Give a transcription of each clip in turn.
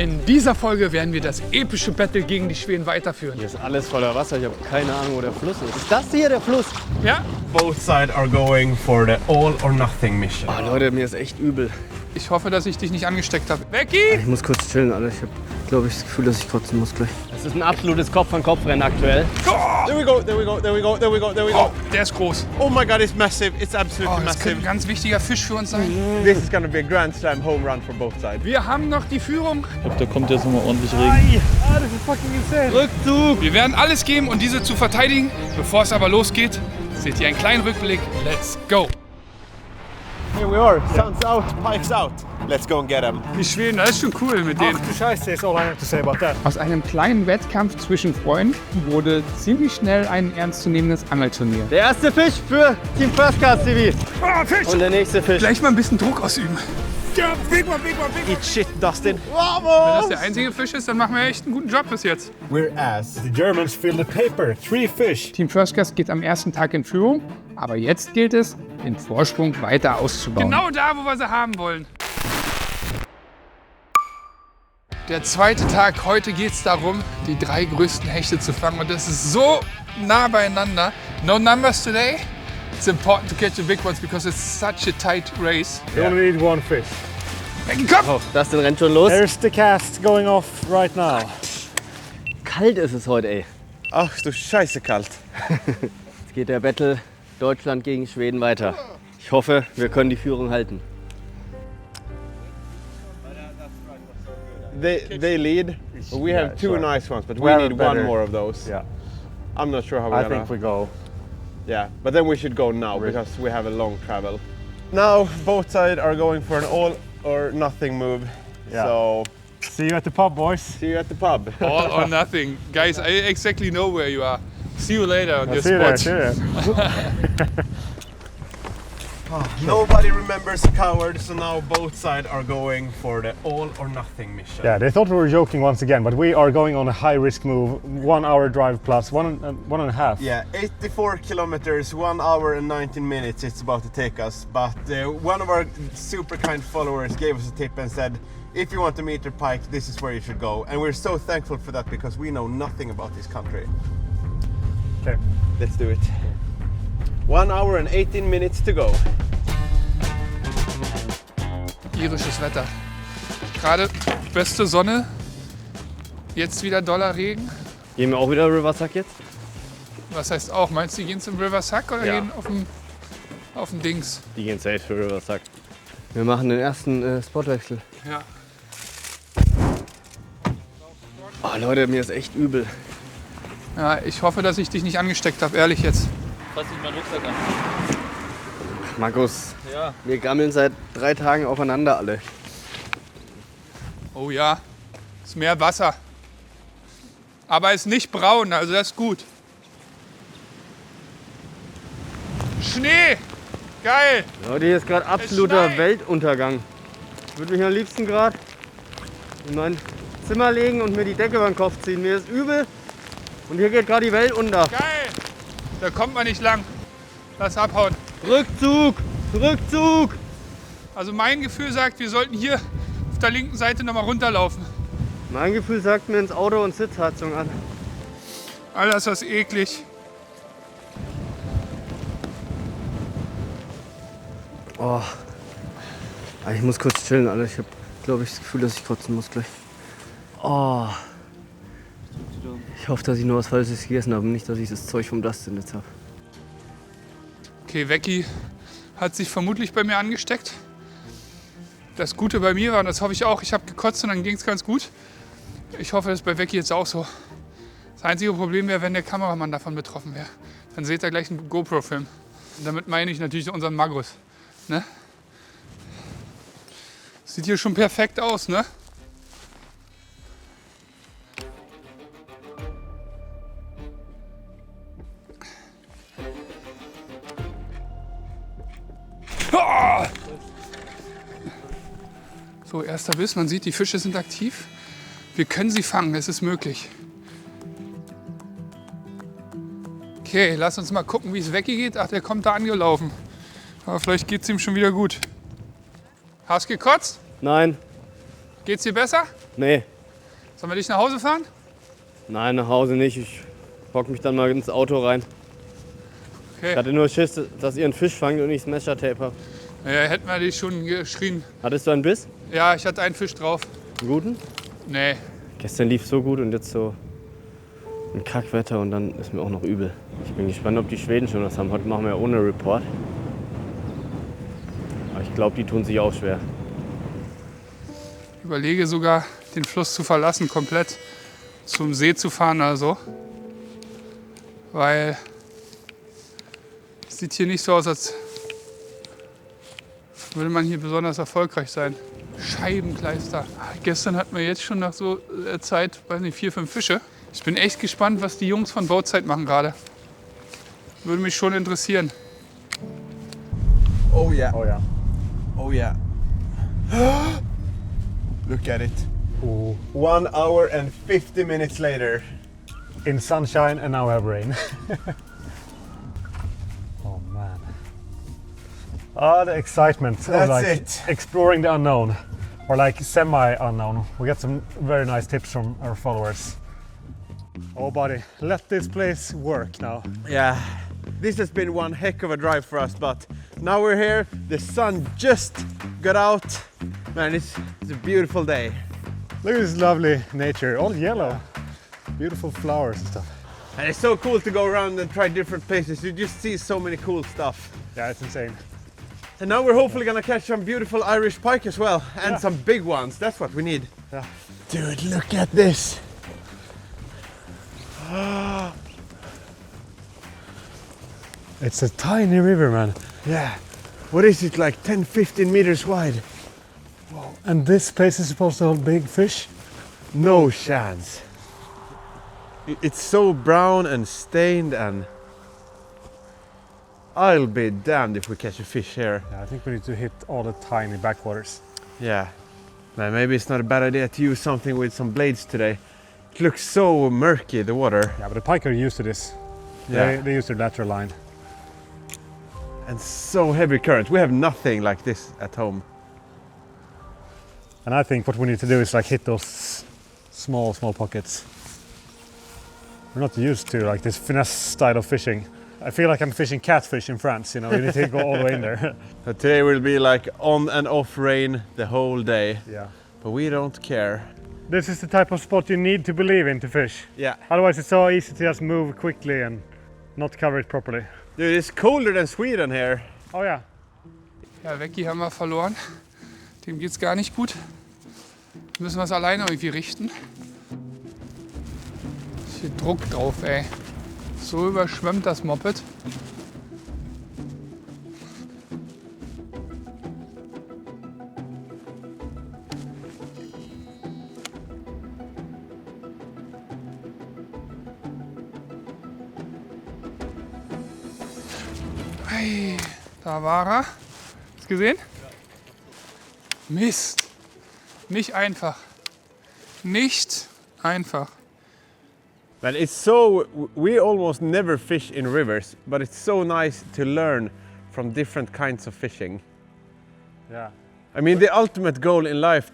In dieser Folge werden wir das epische Battle gegen die Schweden weiterführen. Hier ist alles voller Wasser, ich habe keine Ahnung, wo der Fluss ist. Ist das hier der Fluss? Ja? Both sides are going for the all or nothing mission. Oh Leute, mir ist echt übel. Ich hoffe, dass ich dich nicht angesteckt habe. Becky! Ich muss kurz chillen, Alter. Ich habe, glaube ich, das Gefühl, dass ich kotzen muss gleich. Es ist ein absolutes Kopf-an-Kopf-Rennen aktuell. There we go, there we go, there we go, there we go, there we go. Oh, der ist groß. Oh my god, it's massive. It's Oh, absolutely das könnte massive. ein ganz wichtiger Fisch für uns sein. This is gonna be a grand slam home run for both sides. Wir haben noch die Führung. Ich glaube, da kommt jetzt nochmal ordentlich Regen. This is fucking insane. Rückzug! Wir werden alles geben, um diese zu verteidigen. Bevor es aber losgeht, seht ihr einen kleinen Rückblick. Let's go! Here we are. Sun's out, pikes out. Let's go and get him. Die Schweden, das ist schon cool mit denen. Scheiße, is all I have to say about that. Aus einem kleinen Wettkampf zwischen Freunden wurde ziemlich schnell ein ernstzunehmendes Angelturnier. Der erste Fisch für Team First Cast TV. Oh, Fisch! Und der nächste Fisch. Gleich mal ein bisschen Druck ausüben. Ja, big one, big one, big one. Eat shit, Dustin. Wenn das der einzige Fisch ist, dann machen wir echt einen guten Job bis jetzt. We're ass. The Germans fill the paper. 3 fish. Team First Cast geht am ersten Tag in Führung, aber jetzt gilt es, den Vorsprung weiter auszubauen. Genau da, wo wir sie haben wollen. Der zweite Tag, heute geht es darum, die 3 größten Hechte zu fangen. Und das ist so nah beieinander. No numbers today. It's important to catch the big ones because it's such a tight race. You only need 1 fish. Becky, komm! Oh, Dustin rennt schon los. There's the cast going off right now. Kalt ist es heute, ey. Ach du Scheiße kalt. Jetzt geht der Battle Deutschland gegen Schweden weiter. Ich hoffe, wir können die Führung halten. They lead. We have 2 sure. nice ones, but We we have need better. one more of those. Yeah. I'm not sure how we're I gonna. think we go. Yeah, but then we should go now because we have a long travel. Now both sides are going for an all or nothing move. Yeah. So See you at the pub, boys. see you at the pub. All or nothing. Guys, I exactly know where you are. See you later on your See you there, spot. see you there. Nobody remembers a coward, so now both sides are going for the all or nothing mission. Yeah, they thought we were joking once again, but we are going on a high-risk move. 1 hour drive plus, one and a half. Yeah, 84 kilometers, 1 hour and 19 minutes it's about to take us. But one of our super kind followers gave us a tip and said, if you want to meet the pike, this is where you should go. And we're so thankful for that because we know nothing about this country. Okay. Let's do it. 1 hour and 18 minutes to go. Irisches Wetter. Gerade beste Sonne. Jetzt wieder doller Regen. Gehen wir auch wieder Riversack jetzt? Was heißt auch? Meinst du, die gehen zum River Sack oder Ja. gehen auf den Dings? Die gehen safe für Riversack. Wir machen den ersten Spotwechsel. Ja. Oh Leute, mir ist echt übel. Ja, ich hoffe, dass ich dich nicht angesteckt habe, ehrlich jetzt. Fass nicht meinen Rucksack an. Markus, Ja. wir gammeln seit 3 Tagen aufeinander alle. Oh ja, ist mehr Wasser. Aber ist nicht braun, also das ist gut. Schnee! Geil! Leute, hier ist gerade absoluter schneit. Weltuntergang. Ich würde mich am liebsten gerade in mein Zimmer legen und mir die Decke über den Kopf ziehen. Mir ist übel und hier geht gerade die Welt unter. Geil! Da kommt man nicht lang. Lass abhauen. Rückzug! Rückzug! Also mein Gefühl sagt, wir sollten hier auf der linken Seite nochmal runterlaufen. Mein Gefühl sagt mir ins Auto und Sitzheizung an. Alter, ist das eklig. Oh. Ich muss kurz chillen, Alter. Ich habe, glaube ich, das Gefühl, dass ich kotzen muss gleich. Oh. Ich hoffe, dass ich nur was Falsches gegessen habe und nicht, dass ich das Zeug vom Dustin jetzt habe. Okay, Becky hat sich vermutlich bei mir angesteckt. Das Gute bei mir war, und das hoffe ich auch, ich habe gekotzt und dann ging es ganz gut. Ich hoffe, das ist bei Becky jetzt auch so. Das einzige Problem wäre, wenn der Kameramann davon betroffen wäre. Dann seht ihr gleich einen GoPro-Film. Und damit meine ich natürlich unseren Magus. Ne? Sieht hier schon perfekt aus, ne? Ah! So, erster Biss. Man sieht, die Fische sind aktiv. Wir können sie fangen, es ist möglich. Okay, lass uns mal gucken, wie es weggeht. Ach, der kommt da angelaufen. Aber vielleicht geht es ihm schon wieder gut. Hast gekotzt? Nein, Geht's dir besser? nee. Sollen wir dich nach Hause fahren? Nein, nach Hause nicht. Ich hock mich dann mal ins Auto rein. Okay. Ich hatte nur Schiss, dass ihr einen Fisch fangt und ich Smasher-Tape habe. Ja, hätten wir dich schon geschrien. Hattest du einen Biss? Ja, ich hatte einen Fisch drauf. Einen guten? Nee. Gestern lief so gut und jetzt so ein Kackwetter und dann ist mir auch noch übel. Ich bin gespannt, ob die Schweden schon was haben. Heute machen wir ja ohne Report. Aber ich glaube, die tun sich auch schwer. Ich überlege sogar, den Fluss zu verlassen, komplett zum See zu fahren oder so. Weil es sieht hier nicht so aus, als würde man hier besonders erfolgreich sein. Scheibenkleister. Gestern hatten wir jetzt schon nach so Zeit, weiß nicht, 4, 5 Fische. Ich bin echt gespannt, was die Jungs von Boatside machen gerade. Würde mich schon interessieren. Oh yeah. Oh yeah. Oh yeah. Look at it. Ooh. 1 hour and 50 minutes later. In sunshine and now we have rain. Oh man. Ah, the excitement of That's like it. exploring the unknown, or like semi-unknown. We got some very nice tips from our followers. Oh buddy, let this place work now. Yeah. This has been one heck of a drive for us, but now we're here. The sun just got out. Man, it's a beautiful day. Look at this lovely nature, all yellow. Beautiful flowers and stuff. And it's so cool to go around and try different places. You just see so many cool stuff. Yeah, it's insane. And now we're hopefully gonna catch some beautiful Irish pike as well. And some big ones. That's what we need. Yeah. Dude, look at this. It's a tiny river, man. Yeah. What is it, like 10, 15 meters wide? And this place is supposed to hold big fish. No chance. It's so brown and stained, and I'll be damned if we catch a fish here. Yeah, I think we need to hit all the tiny backwaters. Yeah. Man, maybe it's not a bad idea to use something with some blades today. It looks so murky, the water. Yeah, but the pike are used to this. Yeah. They use their lateral line. And so heavy current. We have nothing like this at home. And I think what we need to do is like hit those small pockets. We're not used to like this finesse style of fishing. I feel like I'm fishing catfish in France, you know, you need to go all the way in there. But today will be like on and off rain the whole day. Yeah. But we don't care. This is the type of spot you need to believe in to fish. Yeah. Otherwise it's so easy to just move quickly and not cover it properly. Dude, it's colder than Sweden here. Oh yeah. Ja, Vecchi haben wir verloren. Dem geht's gar nicht gut. Müssen wir es alleine irgendwie richten. Ist hier Druck drauf, ey. So überschwemmt das Moped. Hey, da war er. Hast du gesehen? Mist. Nicht einfach. Nicht einfach. Man, it's so, we almost never fish in rivers, but it's so nice to learn from different kinds of fishing. Yeah. I mean, the ultimate goal in life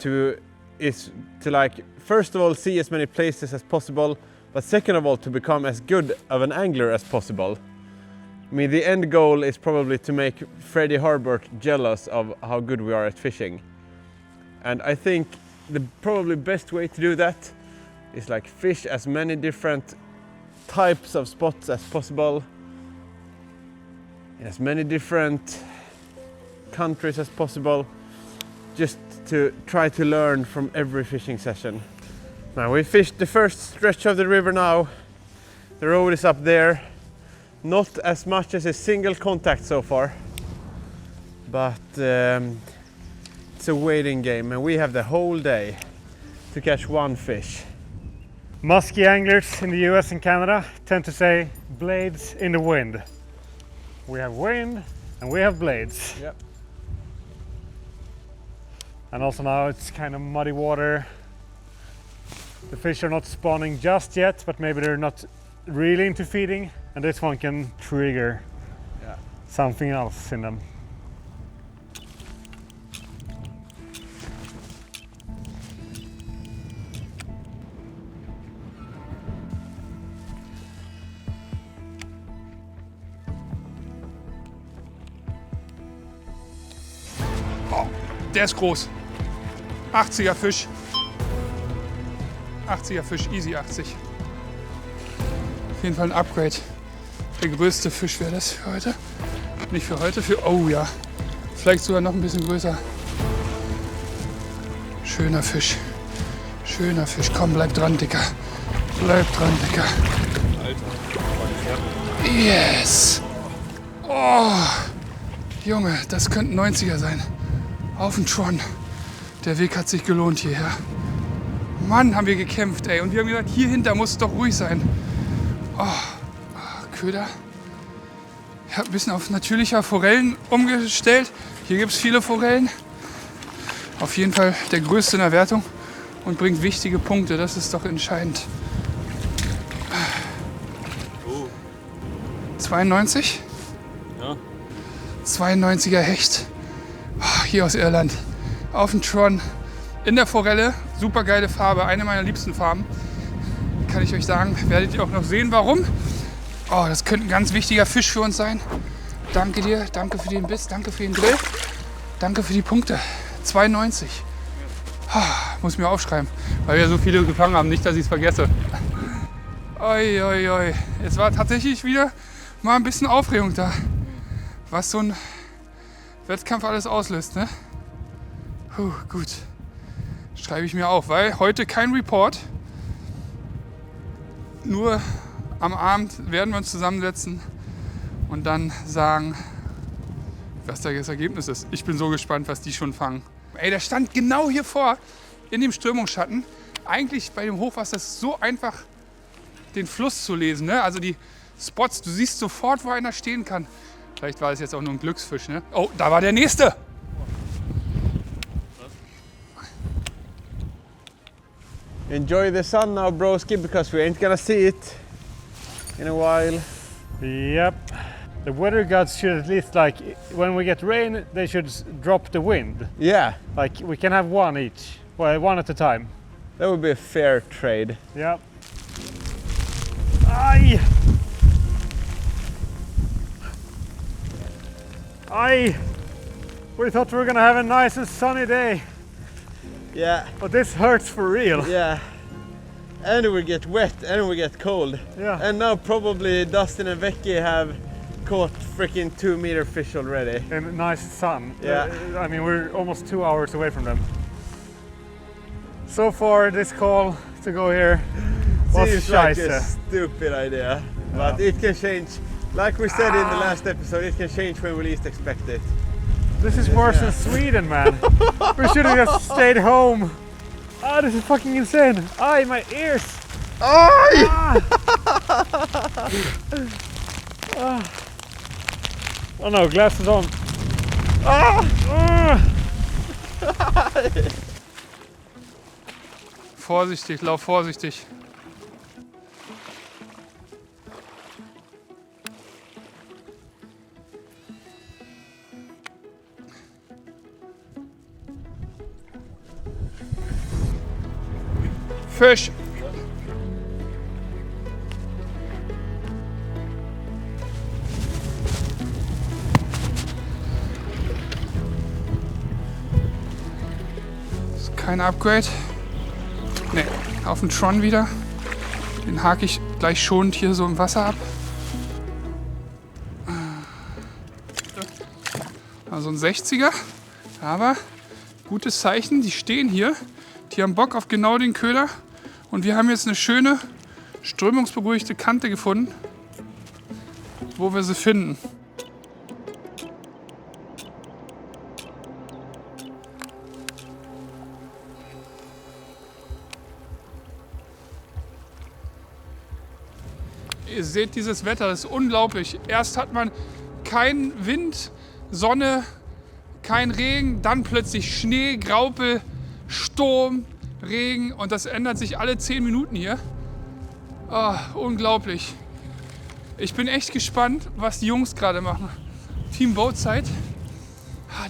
is to like, first of all, see as many places as possible, but second of all, to become as good of an angler as possible. I mean, the end goal is probably to make Freddie Harbert jealous of how good we are at fishing. And I think the probably best way to do that is like fish as many different types of spots as possible, in as many different countries as possible, just to try to learn from every fishing session. Now we fished the first stretch of the river now. The road is up there. Not as much as a single contact so far, but it's a waiting game and we have the whole day to catch one fish. Musky anglers in the US and Canada tend to say blades in the wind. We have wind and we have blades. Yep. And also now it's kind of muddy water. The fish are not spawning just yet, but maybe they're not really into feeding, and this one can trigger something else in them. der ist groß. 80er Fisch. 80er Fisch, easy 80. Auf jeden Fall ein Upgrade. Der größte Fisch wäre das für heute. Nicht für heute, oh ja. Vielleicht sogar noch ein bisschen größer. Schöner Fisch. Schöner Fisch. Komm, bleib dran, Dicker. Bleib dran, Dicker. Yes! Oh! Junge, das könnten 90er sein. Auf den Tron. Der Weg hat sich gelohnt hierher. Mann, haben wir gekämpft, ey. Und wir haben gesagt, hier hinter muss es doch ruhig sein. Köder. Ich habe ein bisschen auf natürlicher Forellen umgestellt. Hier gibt es viele Forellen. Auf jeden Fall der größte in der Wertung und bringt wichtige Punkte. Das ist doch entscheidend. 92? Ja. 92er Hecht. Hier aus Irland. Auf dem Tron. In der Forelle. Super geile Farbe. Eine meiner liebsten Farben. Kann ich euch sagen. Werdet ihr auch noch sehen, warum. Oh, das könnte ein ganz wichtiger Fisch für uns sein. Danke dir. Danke für den Biss. Danke für den Grill. Danke für die Punkte. 92. Muss ich mir aufschreiben. Weil wir so viele gefangen haben. Nicht, dass ich es vergesse. Oi, oi, oi. Es war tatsächlich wieder mal ein bisschen Aufregung da. Was so ein Wettkampf alles auslöst, ne? Gut. Schreibe ich mir auf, weil heute kein Report. Nur am Abend werden wir uns zusammensetzen und dann sagen, was das Ergebnis ist. Ich bin so gespannt, was die schon fangen. Ey, der stand genau hier vor, in dem Strömungsschatten. Eigentlich bei dem Hochwasser ist es so einfach, den Fluss zu lesen, ne? Also die Spots, du siehst sofort, wo einer stehen kann. Vielleicht war es jetzt auch nur ein Glücksfisch, ne? Oh, da war der nächste! Enjoy the sun now, broski, because we ain't gonna see it in a while. Yep. The weather gods should at least, like, when we get rain, they should drop the wind. Yeah, Like, we can have one each. Well, one at a time. that would be a fair trade. Yep. Aye! Aye! We thought we were gonna have a nice and sunny day, Yeah, but this hurts for real. yeah. And we get wet and we get cold. Yeah. And now probably Dustin and Becky have caught freaking 2 meter fish already. And nice sun. Yeah. I mean, we're almost 2 hours away from them. So far, this call to go here was Seems like a scheisse. stupid idea, but it can change. Like we said in the last episode, it can change when we least expect it. This is worse than Sweden, man. We should have just stayed home. Ah, this is fucking insane. Aye, my ears. Ah. Ah. Oh no, glasses on. Ah. Vorsichtig, lauf vorsichtig. Fisch. Ist kein Upgrade. Ne, auf den Tron wieder. Den hake ich gleich schonend hier so im Wasser ab. Also ein 60er. Aber gutes Zeichen, die stehen hier. Die haben Bock auf genau den Köder. Und wir haben jetzt eine schöne, strömungsberuhigte Kante gefunden, wo wir sie finden. Ihr seht dieses Wetter, das ist unglaublich. Erst hat man keinen Wind, Sonne, kein Regen, dann plötzlich Schnee, Graupel, Sturm, Regen und das ändert sich alle 10 Minuten hier. Oh, unglaublich. Ich bin echt gespannt, was die Jungs gerade machen. Team Boatside.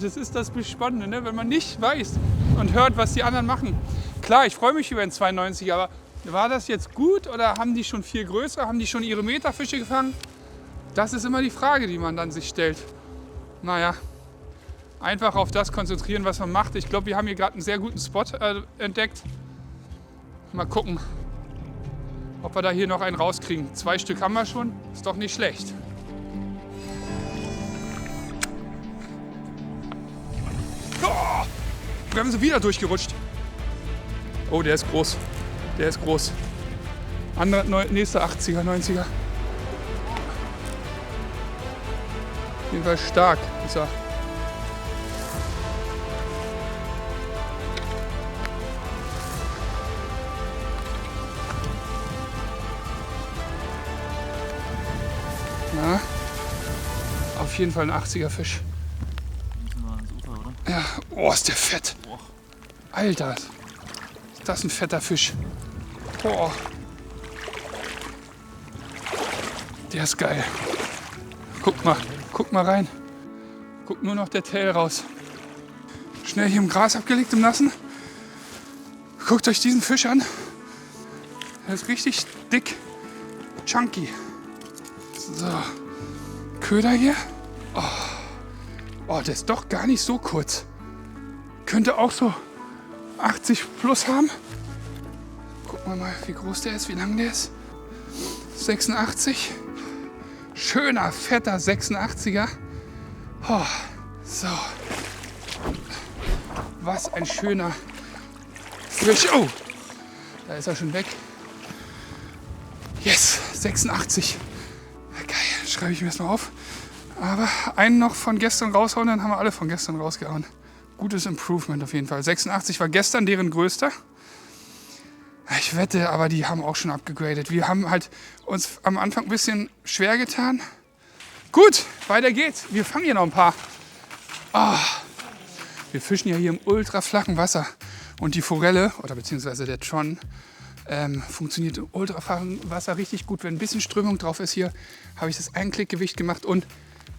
Das ist das Spannende, ne? Wenn man nicht weiß und hört, was die anderen machen. Klar, ich freue mich über den 92, aber war das jetzt gut oder haben die schon viel größer? Haben die schon ihre Meterfische gefangen? Das ist immer die Frage, die man dann sich stellt. Naja, Einfach auf das konzentrieren, was man macht. Ich glaube, wir haben hier gerade einen sehr guten Spot entdeckt. Mal gucken, ob wir da hier noch einen rauskriegen. 2 Stück haben wir schon, ist doch nicht schlecht. Oh, Bremse wieder durchgerutscht. Oh, der ist groß. Der ist groß. Nächster 80er, 90er. Auf jeden Fall stark ist er. Ja, auf jeden Fall ein 80er Fisch. Müssen wir ans Ufer, oder? Ja, oh, ist der fett. Alter, ist das ein fetter Fisch. Boah. Der ist geil. Guck mal rein. Guckt nur noch der Tail raus. Schnell hier im Gras abgelegt, im Nassen. Guckt euch diesen Fisch an. Der ist richtig dick. Chunky. So. Köder hier. Oh, der ist doch gar nicht so kurz. Könnte auch so 80 plus haben. Gucken wir mal, wie groß der ist, wie lang der ist. 86. Schöner, fetter 86er. Oh, so. Was ein schöner Fisch. Oh, da ist er schon weg. Yes, 86. Geil, schreibe ich mir das mal auf. Aber einen noch von gestern raushauen, dann haben wir alle von gestern rausgehauen. Gutes Improvement auf jeden Fall. 86 war gestern deren größter. Ich wette, aber die haben auch schon abgegradet. Wir haben halt uns am Anfang ein bisschen schwer getan. Gut, weiter geht's. Wir fangen hier noch ein paar. Wir fischen ja hier im ultra flachen Wasser. Und die Forelle, oder beziehungsweise der Tron, funktioniert im ultra flachen Wasser richtig gut. Wenn ein bisschen Strömung drauf ist hier, habe ich das Einklickgewicht gemacht. Und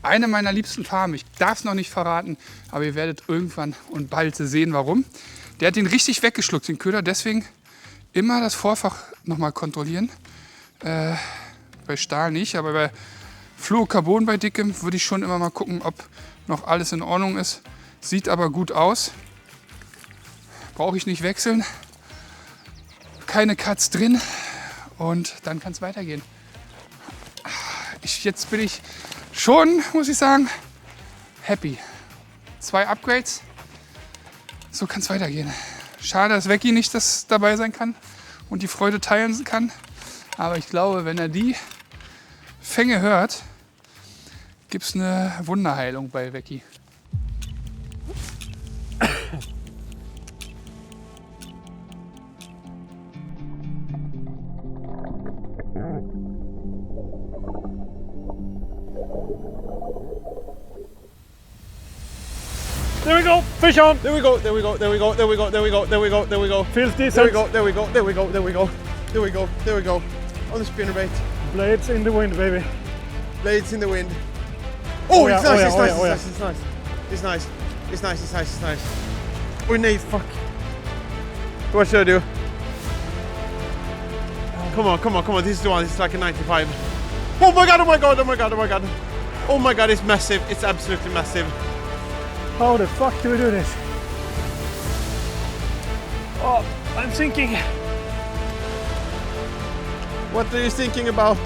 eine meiner liebsten Farben, ich darf es noch nicht verraten, aber ihr werdet irgendwann und bald sehen, warum. Der hat den richtig weggeschluckt, den Köder. Deswegen immer das Vorfach nochmal kontrollieren. Bei Stahl nicht, aber bei Fluorocarbon bei dickem würde ich schon immer mal gucken, ob noch alles in Ordnung ist. Sieht aber gut aus. Brauche ich nicht wechseln. Keine Cuts drin. Und dann kann es weitergehen. Jetzt bin ich schon, muss ich sagen, happy. 2 Upgrades. So kann es weitergehen. Schade, dass Vecchi nicht dabei sein kann und die Freude teilen kann. Aber ich glaube, wenn er die Fänge hört, gibt es eine Wunderheilung bei Vecchi. There we go, fish on! There we go, there we go, there we go, there we go, there we go, there we go, there we go. Feels decent. There we go, there we go, there we go, there we go. There we go, there we go. On the spinnerbait. Blades in the wind, baby. Blades in the wind. Oh, yeah, it's nice, oh, yeah, it's oh, nice, yeah, oh, yeah. it's nice, it's nice. It's nice, it's nice, it's nice. Oh, no, fuck. What should I do? Come on, come on, come on. This is the one. It's like a 95. Oh my god, oh my god, oh my god, oh my god. Oh my god, it's massive. It's absolutely massive. How the fuck do we do this? Oh, I'm thinking. What are you thinking about?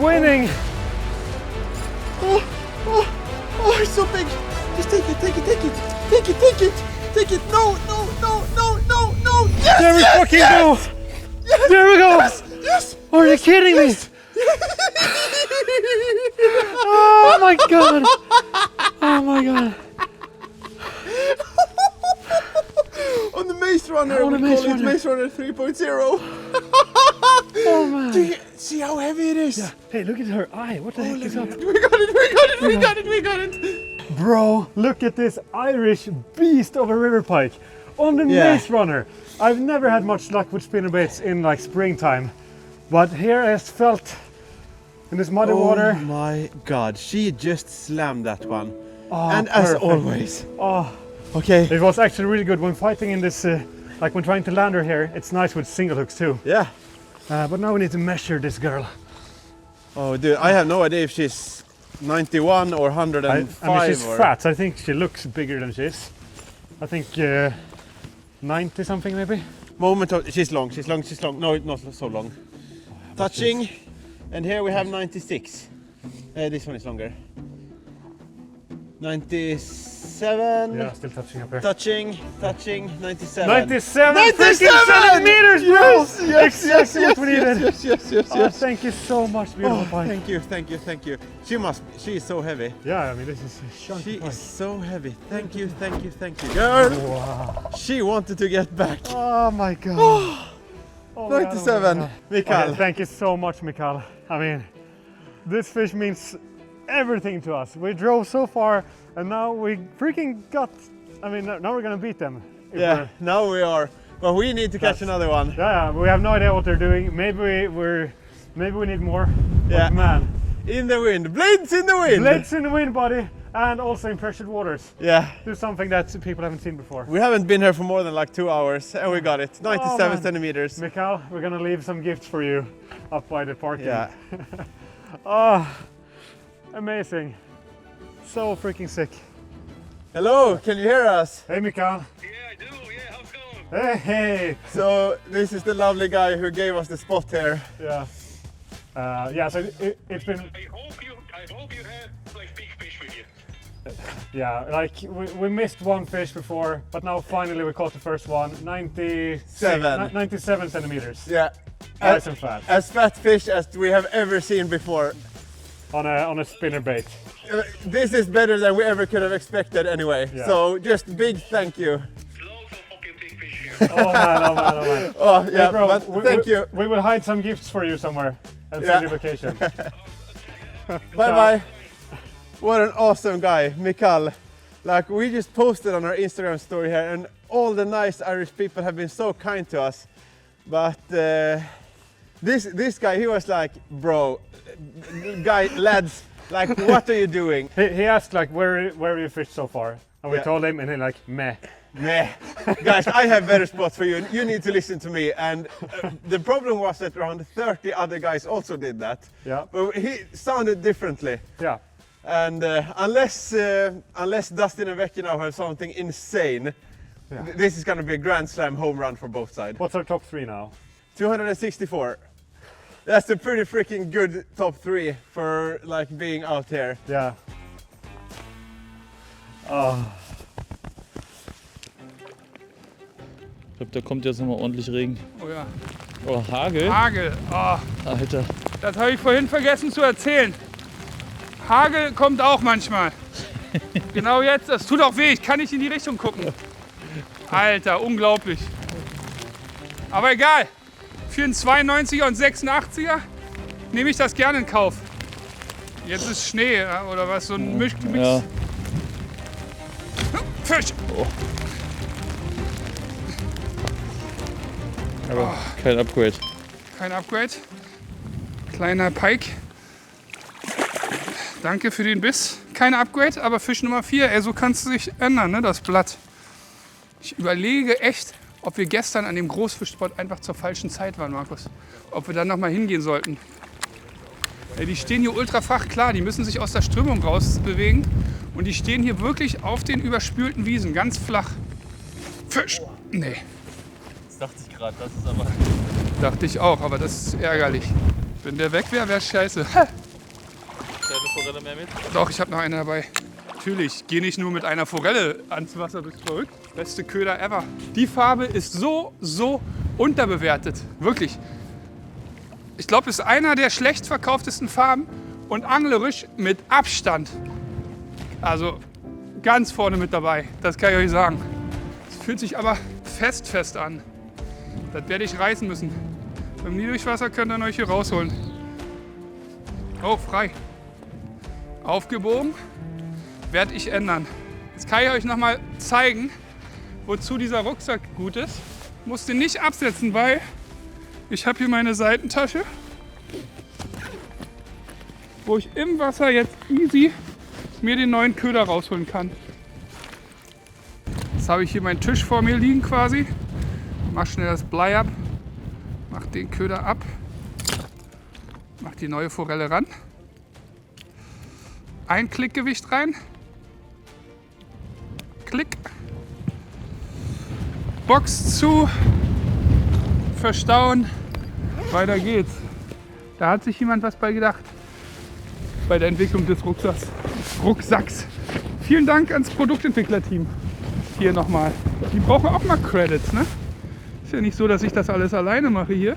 Winning! Oh, oh, oh, it's so big. Just take it, take it, take it. Take it, take it, take it. No, no, no, no, no, no. Yes, There we yes, fucking yes, go! Yes, There we go! Yes, yes. Are you kidding me? Oh my god! Oh my god! On the Maze Runner, On the we Maze call it Runner. Maze Runner 3.0. Oh man! Do you see how heavy it is? Yeah. Hey, look at her eye. What the heck is up? We got it, we got it, we got it, we got it. Bro, look at this Irish beast of a river pike on the Yeah. Maze Runner. I've never had much luck with spinnerbaits in like springtime, but here I just felt in this muddy water. Oh my god, she just slammed that one. Oh, and as perfect. always. Oh, Okay. it was actually really good when fighting in this, like when trying to land her here. It's nice with single hooks too. Yeah. But now we need to measure this girl. Oh dude, I have no idea if she's 91 or 105. I mean, she's or... fat. I think she looks bigger than she is. I think 90 something maybe. Moment of, she's long. No, not so long. Touching, and here we have 96. This one is longer. 97. Yeah, still touching up here. Touching, 97. 97 freaking centimeters, bro! Yes, Exactly what we needed. yes. Oh, thank you so much, beautiful pike. Thank you. She is so heavy. Yeah, I mean, this is a chunky She pike. is so heavy. Thank you. Girl, Wow. she wanted to get back. Oh my god. Oh my God, 97. oh my God. Mikael. Okay, thank you so much, Mikael. I mean, this fish means everything to us. We drove so far and now we freaking got, I mean, now we're gonna beat them. If Yeah, we're- now we are. But we need to catch another one. Yeah, we have no idea what they're doing. Maybe we need more. Yeah. But man, In the wind. Blades in the wind. blades in the wind, buddy, and also in pressured waters. Yeah. Do something that people haven't seen before. We haven't been here for more than like 2 hours and we got it. 97 man. centimeters. Mikael, we're gonna leave some gifts for you up by the parking. Yeah. Oh, amazing. So freaking sick. Hello, can you hear us? Hey, Mikael. Yeah, I do. Yeah, how's it going? Hey. So this is the lovely guy who gave us the spot here. Yeah. Yeah. So it's been. I hope you had like big fish with you. Yeah. Like we missed one fish before, but now finally we caught the first one. 97 centimeters. Yeah. Nice and fat. As fat fish as we have ever seen before. On a spinner bait. This is better than we ever could have expected anyway. Yeah. So just big thank you. Loads of fucking big fish here. Oh man. Oh yeah, Hey, bro, but thank you. We will hide some gifts for you somewhere and Yeah. send you vacation. Bye bye. What an awesome guy, Mikael. Like we just posted on our Instagram story here and all the nice Irish people have been so kind to us. But this guy, he was like, bro, lads, like what are you doing? He asked like where you fished so far, and we Yeah. told him, and he like meh. Meh. Guys, I have better spots for you. You need to listen to me. And the problem was that around 30 other guys also did that. Yeah. But he sounded differently. Yeah. And unless Dustin and Becky now have something insane, this is going to be a grand slam home run for both sides. What's our top 3 now? 264. That's a pretty freaking good top 3 for like being out here. Yeah. Oh. Ich glaube, da kommt jetzt nochmal ordentlich Regen. Oh ja. Oh, Hagel? Hagel. Oh, Alter. das habe ich vorhin vergessen zu erzählen. Hagel kommt auch manchmal. Genau jetzt. Das tut auch weh. Ich kann nicht in die Richtung gucken. Alter, unglaublich. Aber egal. Für einen 92er und 86er nehme ich das gerne in Kauf. Jetzt ist Schnee ja, oder was, so ein Mix. Ja. Fisch! Aber kein Upgrade. Kein Upgrade. Kleiner Pike. Danke für den Biss. Kein Upgrade, aber Fisch Nummer 4. Ey, so kann es sich ändern, ne, das Blatt. Ich überlege echt, ob wir gestern an dem Großfischspot einfach zur falschen Zeit waren, Markus. Ob wir dann noch mal hingehen sollten. Ey, die stehen hier ultra flach, klar, die müssen sich aus der Strömung rausbewegen. Und die stehen hier wirklich auf den überspülten Wiesen, ganz flach. Fisch! Nee. Das dachte ich gerade, das ist aber... Dachte ich auch, aber das ist ärgerlich. Wenn der weg wäre, wäre es scheiße. Keine Forelle mehr mit? Doch, ich habe noch eine dabei. Natürlich, ich gehe nicht nur mit einer Forelle ans Wasser, bist du verrückt? Beste Köder ever. Die Farbe ist so unterbewertet. Wirklich. Ich glaube, es ist einer der schlecht verkauftesten Farben und anglerisch mit Abstand. Also ganz vorne mit dabei, das kann ich euch sagen. Es fühlt sich aber fest an. Das werde ich reißen müssen. Beim Niedrigwasser könnt ihr euch hier rausholen. Oh, frei. Aufgebogen. Werde ich ändern. Jetzt kann ich euch noch mal zeigen, wozu dieser Rucksack gut ist. Muss den nicht absetzen, weil ich habe hier meine Seitentasche, wo ich im Wasser jetzt easy mir den neuen Köder rausholen kann. Jetzt habe ich hier meinen Tisch vor mir liegen quasi. Mach schnell das Blei ab, mach den Köder ab, mach die neue Forelle ran. Ein Klickgewicht rein. Klick. Box zu. Verstauen. Weiter geht's. Da hat sich jemand was bei gedacht. Bei der Entwicklung des Rucksacks. Vielen Dank ans Produktentwicklerteam. Hier nochmal. Die brauchen auch mal Credits, ne? Ist ja nicht so, dass ich das alles alleine mache hier,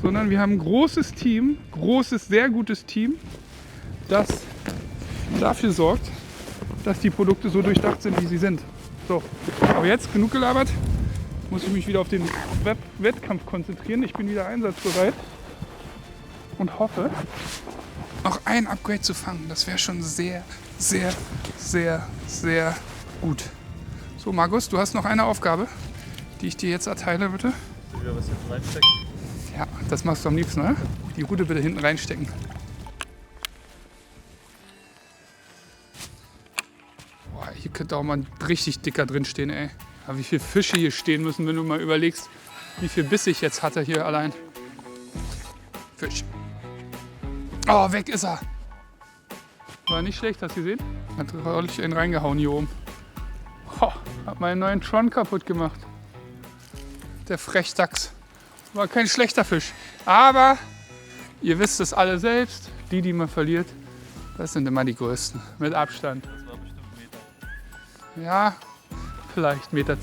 sondern wir haben ein großes Team, sehr gutes Team, das dafür sorgt, dass die Produkte so durchdacht sind, wie sie sind. So, aber jetzt genug gelabert. Muss ich mich wieder auf den Wettkampf konzentrieren. Ich bin wieder einsatzbereit und hoffe, noch ein Upgrade zu fangen. Das wäre schon sehr, sehr, sehr, sehr gut. So, Markus, du hast noch eine Aufgabe, die ich dir jetzt erteile, bitte. Wieder was hinten reinstecken. Ja, das machst du am liebsten, ne? Die Rute bitte hinten reinstecken. Boah, hier könnte auch mal ein richtig dicker drin stehen, ey. Aber wie viele Fische hier stehen müssen, wenn du mal überlegst, wie viel Biss ich jetzt hatte hier allein. Fisch. Oh, weg ist er. War nicht schlecht, hast du gesehen? Hat ordentlich einen reingehauen hier oben. Oh, hat meinen neuen Tron kaputt gemacht. Der Frechdachs. War kein schlechter Fisch. Aber ihr wisst es alle selbst, die man verliert, das sind immer die größten. Mit Abstand. Das war bestimmt ein Meter. Ja, vielleicht 1,10 Meter.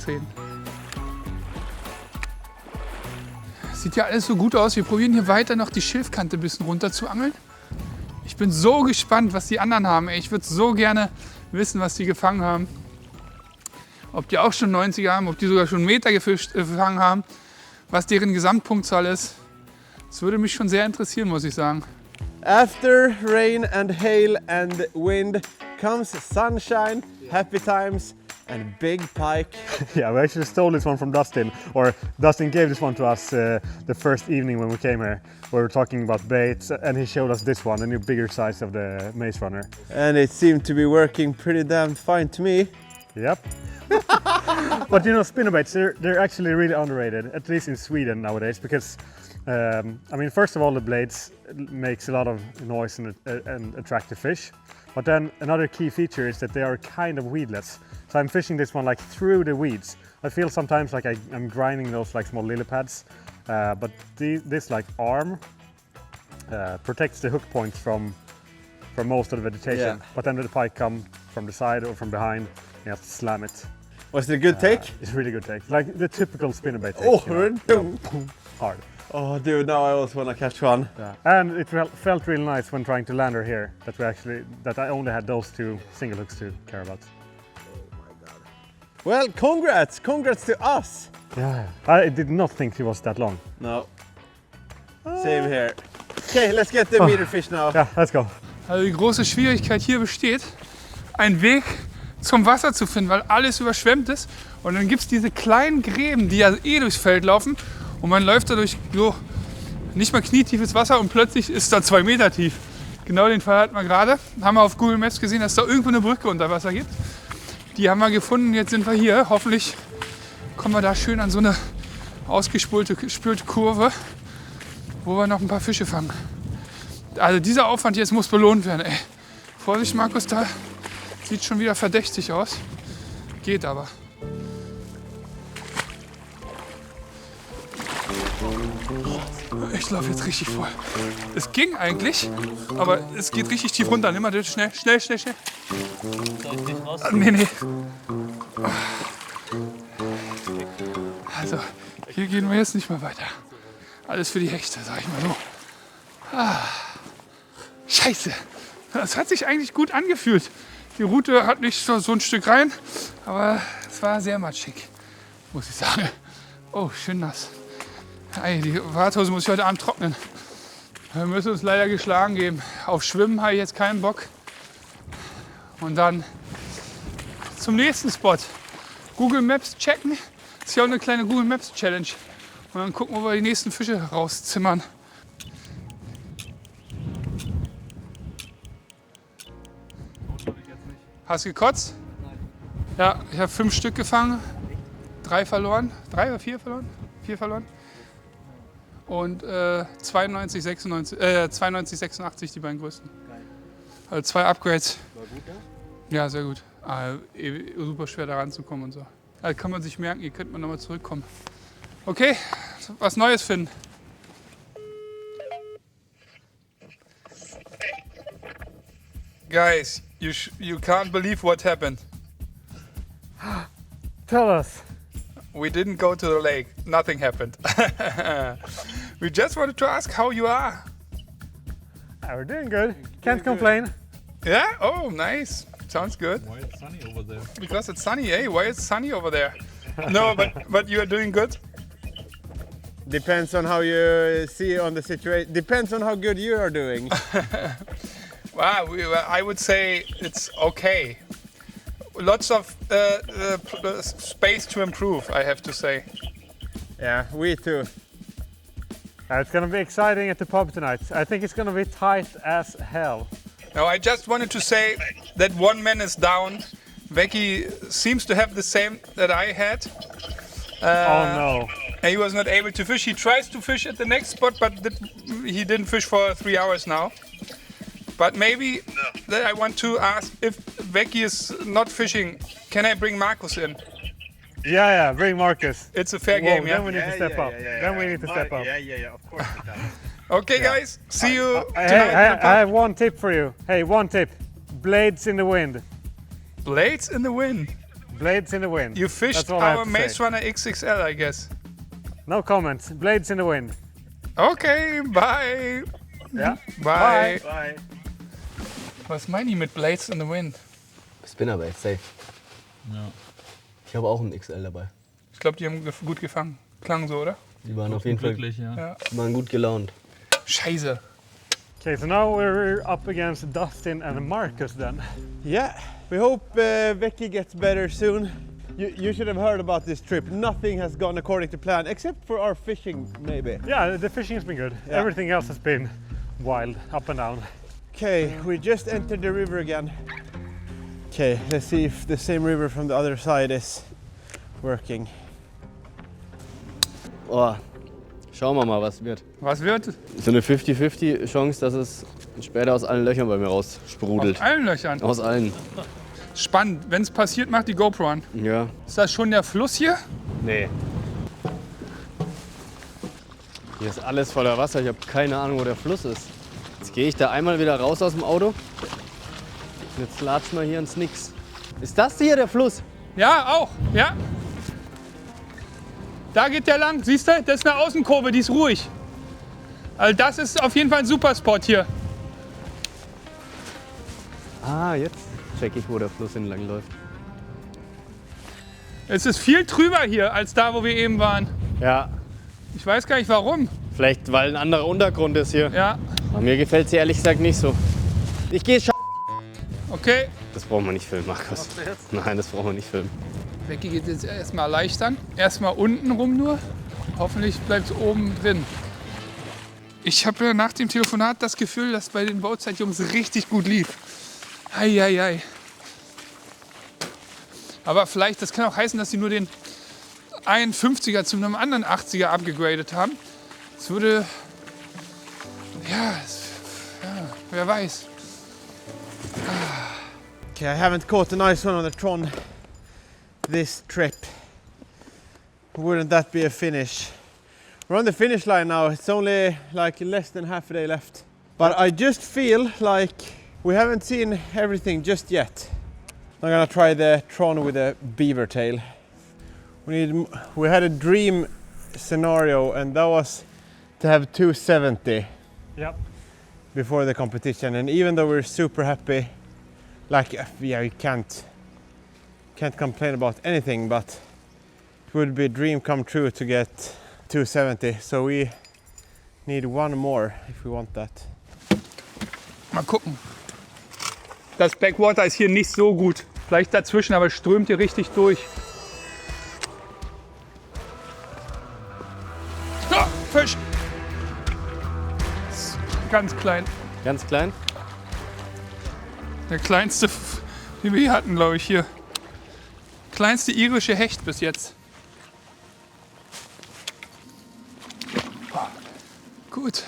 Sieht ja alles so gut aus. Wir probieren hier weiter noch die Schilfkante ein bisschen runter zu angeln. Ich bin so gespannt, was die anderen haben. Ey, ich würde so gerne wissen, was die gefangen haben. Ob die auch schon 90er haben, ob die sogar schon einen Meter gefangen haben. Was deren Gesamtpunktzahl ist. Das würde mich schon sehr interessieren, muss ich sagen. After rain and hail and wind comes sunshine, happy times and big pike. Yeah, we actually stole this one from Dustin, or Dustin gave this one to us the first evening when we came here. We were talking about baits, and he showed us this one, the new bigger size of the Maze Runner. And it seemed to be working pretty damn fine to me. Yep. But you know, spinnerbaits, they're actually really underrated, at least in Sweden nowadays, because I mean, first of all, the blades makes a lot of noise and attract the fish. But then another key feature is that they are kind of weedless. So I'm fishing this one like through the weeds. I feel sometimes like I'm grinding those like small lily pads, but this like arm protects the hook points from most of the vegetation. Yeah. But then the pike come from the side or from behind, you have to slam it. Was it a good take? It's a really good take, like the typical spinnerbait take. Oh, you know? Hard. Oh, dude, now I also want to catch one. Yeah. And it felt really nice when trying to land her here that I only had those two single hooks to care about. Well, congrats to us. Yeah, I did not think she was that long. No. Same here. Okay, let's get the meter fish now. Yeah, let's go. Also die große Schwierigkeit hier besteht, einen Weg zum Wasser zu finden, weil alles überschwemmt ist. Und dann gibt es diese kleinen Gräben, die ja eh durchs Feld laufen. Und man läuft da durch so nicht mal knietiefes Wasser und plötzlich ist da 2 Meter tief. Genau den Fall hatten wir gerade. Haben wir auf Google Maps gesehen, dass da irgendwo eine Brücke unter Wasser gibt. Die haben wir gefunden, jetzt sind wir hier. Hoffentlich kommen wir da schön an so eine ausgespülte Kurve, wo wir noch ein paar Fische fangen. Also dieser Aufwand jetzt muss belohnt werden. Ey. Vorsicht, Markus, da sieht schon wieder verdächtig aus. Geht aber. Ich laufe jetzt richtig voll. Es ging eigentlich, aber es geht richtig tief runter. Nimm mal das schnell. Soll ich nicht raus? Nee. Also, hier gehen wir jetzt nicht mehr weiter. Alles für die Hechte, sag ich mal so. Scheiße. Das hat sich eigentlich gut angefühlt. Die Rute hat nicht so ein Stück rein, aber es war sehr matschig, muss ich sagen. Oh, schön nass. Ey, die Warthose muss ich heute Abend trocknen. Wir müssen uns leider geschlagen geben. Auf Schwimmen habe ich jetzt keinen Bock. Und dann zum nächsten Spot. Google Maps checken. Das ist ja auch eine kleine Google Maps Challenge. Und dann gucken, wo wir die nächsten Fische rauszimmern. Hast du gekotzt? Nein. Ja, ich habe 5 Stück gefangen. 3 verloren. 3 oder 4 verloren? 4 verloren. Und 92, 86 die beiden größten. Also 2 Upgrades. War gut, ja? Ja, sehr gut. Super schwer da ranzukommen und so. Da kann man sich merken, hier könnte man nochmal zurückkommen. Okay, was Neues finden. Guys, you can't believe what happened. Tell us. We didn't go to the lake. Nothing happened. We just wanted to ask how you are. We're doing good. Can't complain. Yeah? Oh, nice. Sounds good. Why it's sunny over there? Because it's sunny, eh? Why is sunny over there? No, but you are doing good. Depends on how you see on the situation. Depends on how good you are doing. Wow, I would say it's okay. Lots of space to improve, I have to say. Yeah, we too. It's gonna be exciting at the pub tonight. I think it's gonna be tight as hell. Now, I just wanted to say that one man is down. Becky seems to have the same that I had. Oh no. And he was not able to fish. He tries to fish at the next spot, but he didn't fish for 3 hours now. But maybe that I want to ask if Becky is not fishing, can I bring Marcus in? Yeah, bring Marcus. It's a fair Whoa, game, yeah? then we need to step up. Then we need to step up. Yeah, of course we can. Okay, guys, see you Hey, tonight. I have one tip for you. Hey, one tip. Blades in the wind. Blades in the wind. Blades in the wind. You fished That's all I have our to Maze say. Runner XXL, I guess. No comments. Blades in the wind. Okay, bye. Ja. Bye. Bye. Was meine ich mit Blades in the Wind? Spinnerbait, safe. Ja. Ich habe auch einen XL dabei. Ich glaube, die haben gut gefangen. Klang so, oder? Die waren auf jeden Fall Wirklich, ja. Ja. die waren gut gelaunt. Scheiße. Okay, so now we're up against Dustin and Marcus then. Yeah, we hope Becky gets better soon. You should have heard about this trip. Nothing has gone according to plan, except for our fishing, maybe. Yeah, the fishing has been good. Yeah. Everything else has been wild, up and down. Okay, we just entered the river again. Okay, let's see if the same river from the other side is working. Oh, schauen wir mal, was wird. Was wird? So eine 50-50 Chance, dass es später aus allen Löchern bei mir raussprudelt. Aus allen Löchern. Aus allen. Spannend. Wenn es passiert, macht die GoPro an. Ja. Ist das schon der Fluss hier? Nee. Hier ist alles voller Wasser. Ich habe keine Ahnung, wo der Fluss ist. Jetzt gehe ich da einmal wieder raus aus dem Auto. Und jetzt latsch mal hier ins Nix. Ist das hier der Fluss? Ja, auch. Ja. Da geht der lang. Siehst du? Das ist eine Außenkurve, die ist ruhig. Also das ist auf jeden Fall ein super Spot hier. Ah, jetzt check ich, wo der Fluss entlang läuft. Es ist viel trüber hier, als da, wo wir eben waren. Ja, Ich weiß gar nicht warum. vielleicht weil ein anderer Untergrund ist hier. Ja, Aber mir gefällt sie ehrlich gesagt nicht so. Ich gehe okay. Das brauchen wir nicht filmen, Markus. Nein, das brauchen wir nicht filmen. Becky geht jetzt erstmal erleichtern. Erstmal unten rum nur. Hoffentlich bleibt es oben drin. Ich habe nach dem Telefonat das Gefühl, dass bei den Boatside-Jungs richtig gut lief. Eieiei. Aber vielleicht, das kann auch heißen, dass sie nur den einen 50er zu einem anderen 80er abgegradet haben. Es würde, ja, wer weiß. Okay, I haven't caught a nice one on the Tron this trip. Wouldn't that be a finish? We're on the finish line now. It's only like less than half a day left. But I just feel like we haven't seen everything just yet. I'm gonna try the Tron with a beaver tail. We had a dream scenario, and that was to have 270 Yep. before the competition. And even though we're super happy, like yeah, you can't complain about anything, but it would be a dream come true to get 270. So we need one more if we want that. Mal gucken. Das Backwater ist hier nicht so gut. Vielleicht dazwischen, aber es strömt hier richtig durch. Ah, Fisch! Ist ganz klein. Ganz klein. Der kleinste, den wir hier hatten, glaube ich, hier. Kleinste irische Hecht bis jetzt. Oh, gut.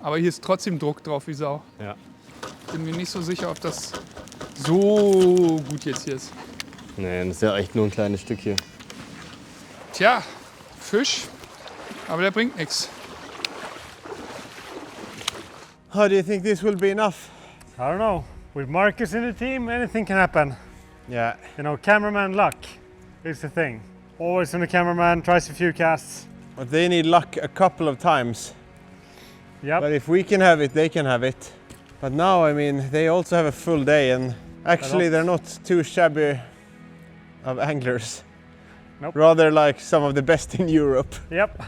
Aber hier ist trotzdem Druck drauf wie Sau. Ja. Bin mir nicht so sicher, ob das so gut jetzt hier ist. Nee, das ist ja echt nur ein kleines Stück hier. Tja, Fisch, aber der bringt nichts. How do you think this will be enough? I don't know. With Marcus in the team, anything can happen. Yeah. You know, cameraman luck is the thing. Always when the cameraman tries a few casts. But they need luck a couple of times. Yep. But if we can have it, they can have it. But now, I mean, they also have a full day, and actually they're not too shabby of anglers. Nope. Rather like some of the best in Europe. Yep.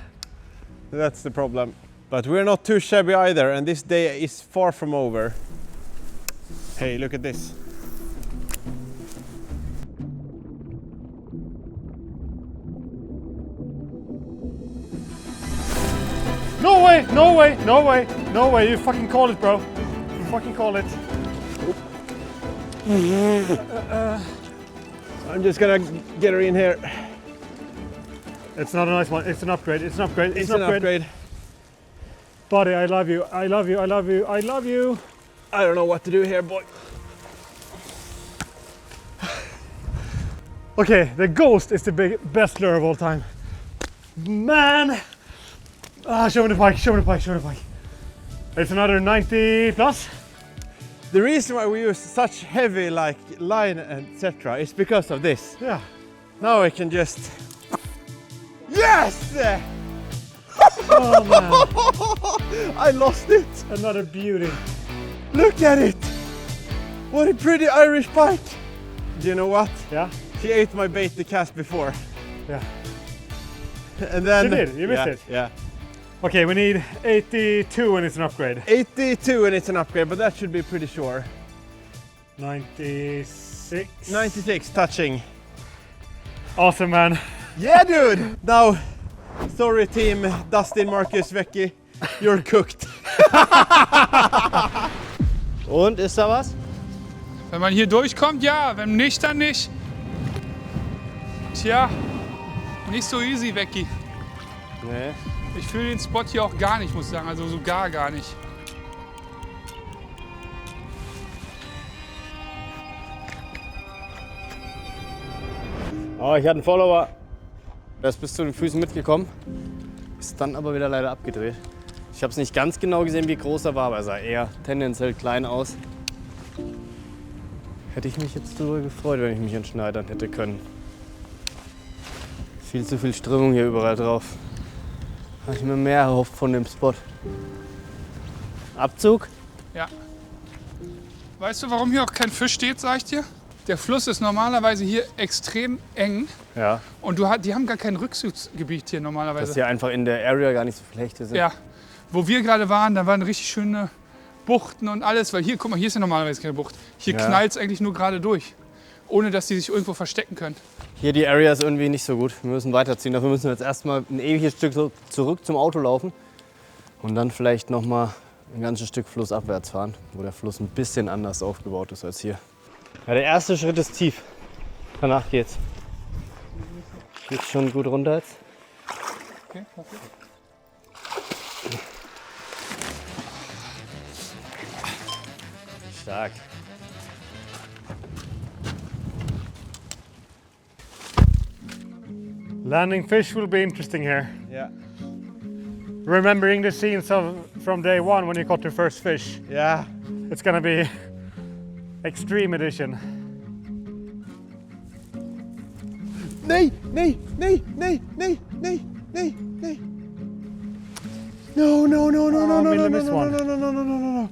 That's the problem. But we're not too shabby either, and this day is far from over. Hey, look at this. No way! No way! No way! No way! You fucking call it, bro. You fucking call it. I'm just gonna get her in here. It's not a nice one. It's an upgrade. It's an upgrade. It's an upgrade. Buddy, I love you. I love you. I love you. I love you. I don't know what to do here, boy. Okay, the Ghost is the best lure of all time. Man! Ah, show me the pike, show me the pike, show me the pike. It's another 90 plus. The reason why we use such heavy like line etc. is because of this. Yeah. Now I can just... Yes! Oh man, I lost it! another beauty. Look at it! What a pretty Irish pike! Do you know what? Yeah, She ate my bait the cast before. yeah. And then... She did, you missed yeah, it. Yeah. Okay, we need 82 and it's an upgrade. 82 and it's an upgrade, but that should be pretty sure. 96. 96 touching. Awesome, man. Yeah, dude! Now, sorry team Dustin, Marcus, Vecchi, you're cooked. Und, ist da was? Wenn man hier durchkommt, ja. Wenn nicht, dann nicht. Tja, nicht so easy, Vecchi. Nee. Ich fühle den Spot hier auch gar nicht, muss ich sagen. Also so gar nicht. Oh, ich hatte einen Follower. Der ist bis zu den Füßen mitgekommen. Ist dann aber wieder leider abgedreht. Ich habe es nicht ganz genau gesehen, wie groß er war, aber er sah eher tendenziell klein aus. Hätte ich mich jetzt darüber gefreut, wenn ich mich entschneidern hätte können. Viel zu viel Strömung hier überall drauf. Habe ich mir mehr erhofft von dem Spot. Abzug? Ja. Weißt du, warum hier auch kein Fisch steht, sag ich dir? Der Fluss ist normalerweise hier extrem eng Ja. und die haben gar kein Rückzugsgebiet hier normalerweise. Dass hier einfach in der Area gar nicht so viele Hechte sind. Ja, wo wir gerade waren, da waren richtig schöne Buchten und alles, weil hier, guck mal, hier ist ja normalerweise keine Bucht. Hier Ja. knallt es eigentlich nur gerade durch, ohne dass die sich irgendwo verstecken können. Hier die Area ist irgendwie nicht so gut. Wir müssen weiterziehen. Dafür müssen wir jetzt erstmal ein ewiges Stück zurück zum Auto laufen und dann vielleicht noch mal ein ganzes Stück flussabwärts fahren, wo der Fluss ein bisschen anders aufgebaut ist als hier. Ja, der erste Schritt ist tief. Danach geht's. Geht's schon gut runter jetzt? Okay, perfekt. Stark. Landing fish will be interesting here. Yeah. Remembering the scenes from day one when you caught your first fish. Yeah. It's gonna be extreme edition. Nej, nej, nej, nej, nej, nej, nej, nej. No, no, no, no, no, no, Mille no, no, missed no, one. no, no, no, no, no, no, no.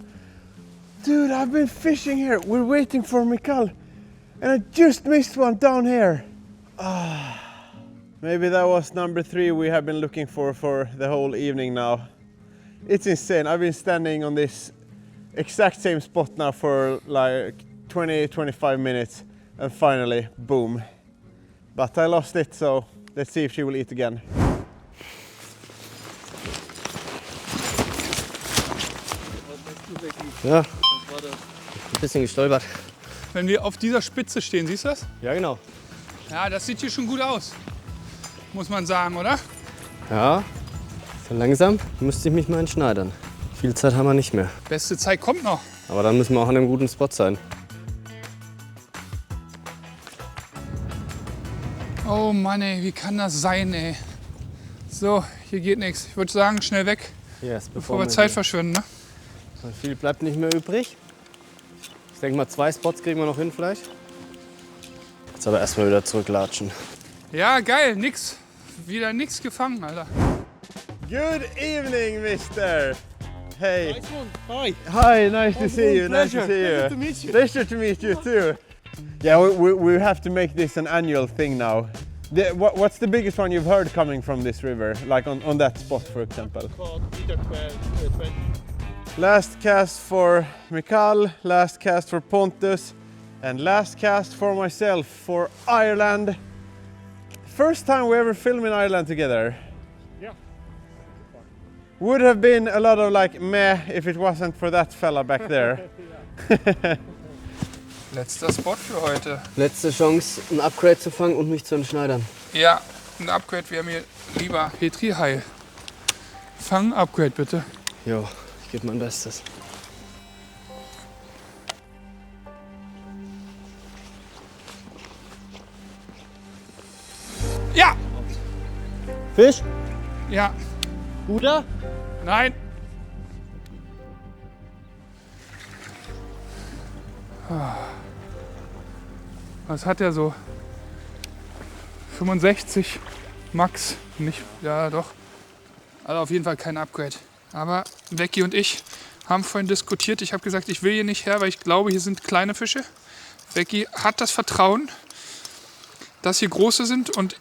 Dude, I've been fishing here. We're waiting for Mikael. And I just missed one down here. Maybe that was number 3 we have been looking for the whole evening now. It's insane. I've been standing on this exact same spot now for like 20-25 minutes and finally, boom. But I lost it, so let's see if she will eat again. Ja. Ein bisschen gestolpert. Wenn wir auf dieser Spitze stehen, siehst du das? Ja, genau. Ja, das sieht hier schon gut aus, muss man sagen, oder? Ja. So langsam müsste ich mich mal entschneidern. Viel Zeit haben wir nicht mehr. Beste Zeit kommt noch. Aber dann müssen wir auch an einem guten Spot sein. Oh Mann, ey, wie kann das sein, ey? So, hier geht nichts. Ich würde sagen, schnell weg, Yes, bevor wir Zeit verschwenden, ne? Viel bleibt nicht mehr übrig. Ich denke mal 2 Spots kriegen wir noch hin vielleicht. Jetzt aber erstmal wieder zurücklatschen. Ja, geil, nix. Wieder nix gefangen, Alter. Good evening, mister. Hey. Nice one. Hi. Hi, nice to see you. Nice to see you. Pleasure to meet you. Pleasure to meet you too. Yeah, we have to make this an annual thing now. What's the biggest one you've heard coming from this river? Like on that spot, for example? Caught either 12 or 20. Last cast for Mikal, last cast for Pontus, and last cast for myself for Ireland. First time we ever filmed in Ireland together. Yeah. Would have been a lot of like meh if it wasn't for that fella back there. Letzter Spot für heute. Letzte Chance, ein Upgrade zu fangen und mich zu entschneidern. Ja, ein Upgrade wäre mir lieber. Petri Heil. Fang Upgrade bitte. Jo, ich gebe mein Bestes. Ja! Fisch? Ja. Guter? Nein. Was hat er so? 65 Max? Nicht, ja doch. Also auf jeden Fall kein Upgrade. Aber Becky und ich haben vorhin diskutiert. Ich habe gesagt, ich will hier nicht her, weil ich glaube, hier sind kleine Fische. Becky hat das Vertrauen, dass hier große sind und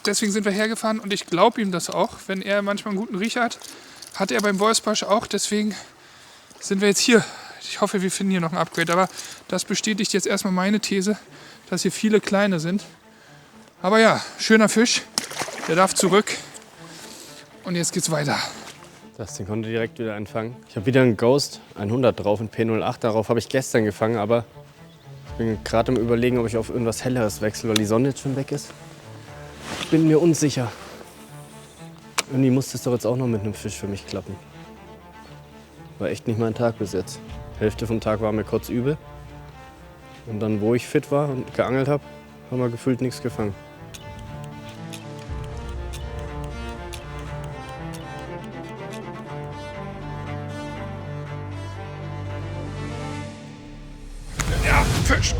deswegen sind wir hergefahren und ich glaube ihm das auch. Wenn er manchmal einen guten Riecher hat, hat er beim Wolfsbarsch auch. Deswegen sind wir jetzt hier. Ich hoffe, wir finden hier noch ein Upgrade. Aber das bestätigt jetzt erstmal meine These, dass hier viele kleine sind. Aber ja, schöner Fisch. Der darf zurück. Und jetzt geht's weiter. Den konnte direkt wieder einfangen. Ich habe wieder einen Ghost 100 drauf, ein P08. Darauf habe ich gestern gefangen, aber ich bin gerade im Überlegen, ob ich auf irgendwas Helleres wechsle, weil die Sonne jetzt schon weg ist. Ich bin mir unsicher. Irgendwie muss das doch jetzt auch noch mit einem Fisch für mich klappen. War echt nicht mein Tag bis jetzt. Hälfte vom Tag war mir kurz übel. Und dann, wo ich fit war und geangelt habe, haben wir gefühlt nichts gefangen. Ja, Fisch.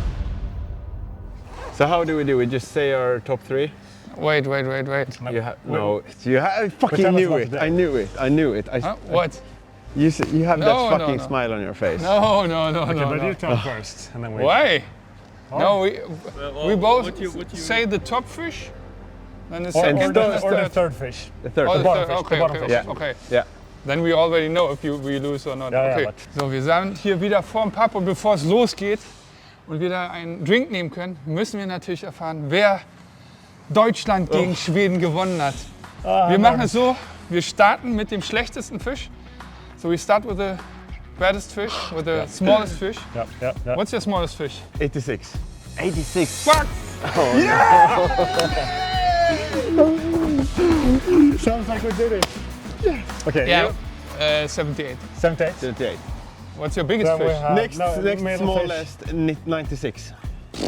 So how do? We just say our top 3? Wait. You But fucking tell us knew what it. to do. I knew it. Huh? What? You have No, that no, fucking no. smile on your face. No. Okay, but no. you tell first, and then we. Why? No, we both what you say the top fish. Then the Or, second. or the third fish. The third. Oh, the bottom third. fish, the Okay, bottom okay, fish. okay. Yeah. Then we already know if we lose or not. Ja, okay. ja, So, wir sind hier wieder vorm Pub und bevor es losgeht und wir da einen Drink nehmen können, müssen wir natürlich erfahren, wer Deutschland gegen Schweden gewonnen hat. Wir machen es so, wir starten mit dem schlechtesten Fisch. So we start with the baddest fish, with the smallest fish. Yeah. What's your smallest fish? 86. 86. Fuck! Sounds like we did it. Okay. Yeah, you? 78. 78. 78. What's your biggest Then we fish? have Next middle smallest, 96.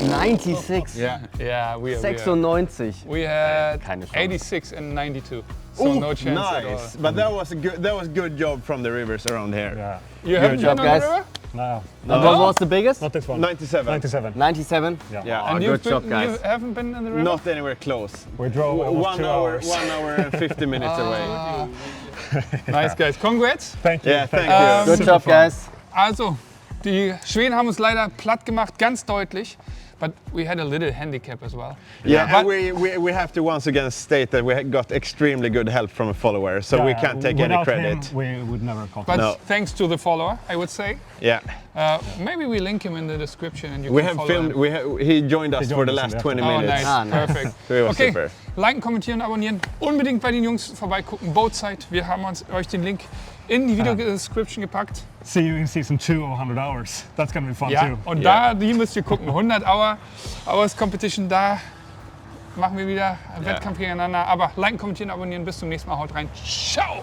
96. Yeah. Yeah, we 96. we had Keine Chance. 86 and 92. So no chance at all. Nice. But that was good job from the rivers around here. Yeah. You haven't job, been on the guys. river? No, What was the biggest? not this one. 97. 97. 97. Yeah. And good job, guys. You haven't been in the river? Not anywhere close. We drove almost 1 2 hour, hours. 1 hour and 50 minutes away. Nice, guys. Congrats. Thank you. Yeah, thank Um, you. Good job, guys. Also, die Schweden haben uns leider platt gemacht, ganz deutlich. But we had a little handicap as well. Yeah, But- and we have to once again state that we got extremely good help from a follower, so we can't take any Without credit. him, we would never caught But him. No. thanks to the follower, I would say. Yeah, Maybe we link him in the description and you we can have follow filmed. him. He joined us He for joined the us last in the 20 Oh, minutes. nice. Ah, nice. Perfect. So it was Okay, super. liken, kommentieren, abonnieren. Unbedingt bei den Jungs vorbeigucken. Boatside. Wir haben euch den Link in die Video-Description gepackt. See you in season 2 of 100 Hours. That's gonna be fun Ja, too. und Ja. die müsst ihr gucken. 100 Hours Competition, da machen wir wieder einen Wettkampf gegeneinander. Aber liken, kommentieren, abonnieren. Bis zum nächsten Mal. Haut rein. Ciao.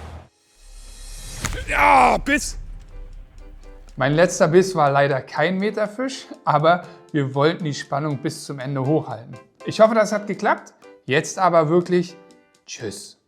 Ja, bis. Mein letzter Biss war leider kein Meterfisch, aber wir wollten die Spannung bis zum Ende hochhalten. Ich hoffe, das hat geklappt. Jetzt aber wirklich tschüss.